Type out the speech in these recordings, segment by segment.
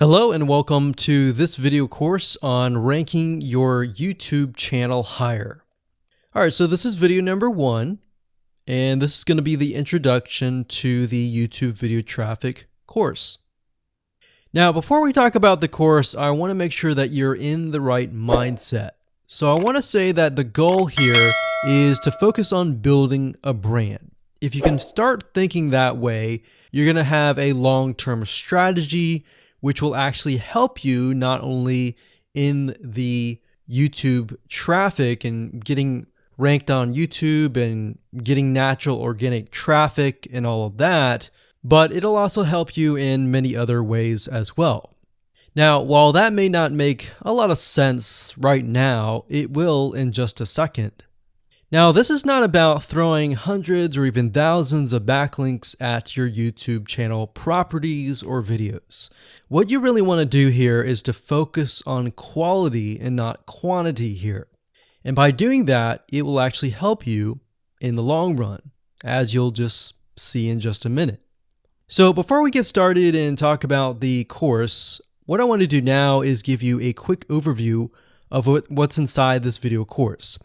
Hello and welcome to this video course on ranking your YouTube channel higher. All right, so this is video number 1, and this is going to be the introduction to the YouTube video traffic course. Now, before we talk about the course, I want to make sure that you're in the right mindset. So I want to say that the goal here is to focus on building a brand. If you can start thinking that way, you're going to have a long-term strategy which will actually help you not only in the YouTube traffic and getting ranked on YouTube and getting natural organic traffic and all of that, but it'll also help you in many other ways as well. Now, while that may not make a lot of sense right now, it will in just a second. Now, this is not about throwing hundreds or even thousands of backlinks at your YouTube channel properties or videos. What you really want to do here is to focus on quality and not quantity here. And by doing that, it will actually help you in the long run, as you'll just see in just a minute. So before we get started and talk about the course, what I want to do now is give you a quick overview of what's inside this video course.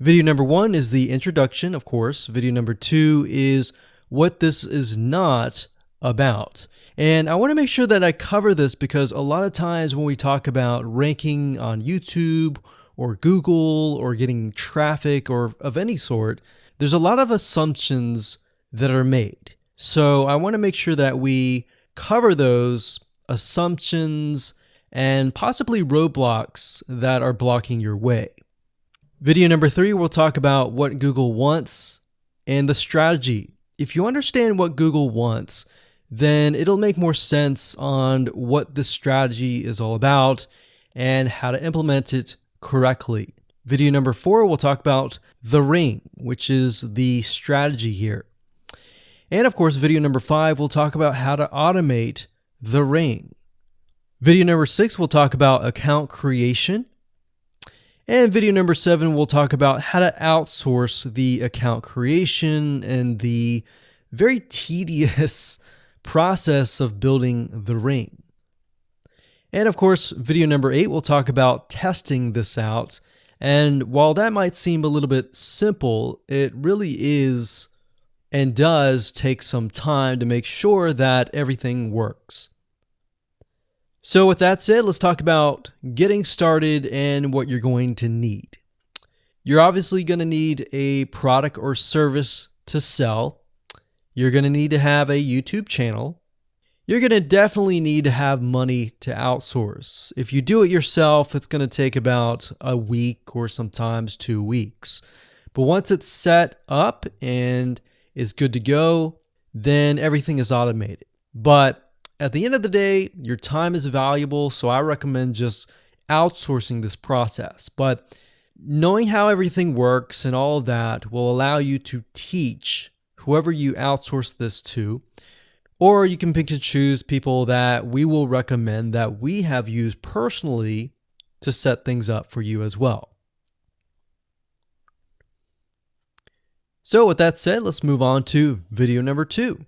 Video number 1 is the introduction, of course. Video number 2 is what this is not about. And I want to make sure that I cover this because a lot of times when we talk about ranking on YouTube or Google or getting traffic or of any sort, there's a lot of assumptions that are made. So I want to make sure that we cover those assumptions and possibly roadblocks that are blocking your way. Video number 3, we'll talk about what Google wants and the strategy. If you understand what Google wants, then it'll make more sense on what the strategy is all about and how to implement it correctly. Video number 4, we'll talk about the ring, which is the strategy here. And of course, video number 5, we'll talk about how to automate the ring. Video number 6, we'll talk about account creation. And video number 7, we'll talk about how to outsource the account creation and the very tedious process of building the ring. And of course, video number 8, we'll talk about testing this out. And while that might seem a little bit simple, it really is and does take some time to make sure that everything works. So with that said, let's talk about getting started and what you're going to need. You're obviously going to need a product or service to sell. You're going to need to have a YouTube channel. You're going to definitely need to have money to outsource. If you do it yourself, it's going to take about a week or sometimes 2 weeks. But once it's set up and is good to go, then everything is automated. But at the end of the day, your time is valuable, so I recommend just outsourcing this process. But knowing how everything works and all of that will allow you to teach whoever you outsource this to, or you can pick and choose people that we will recommend that we have used personally to set things up for you as well. So with that said, let's move on to video number 2.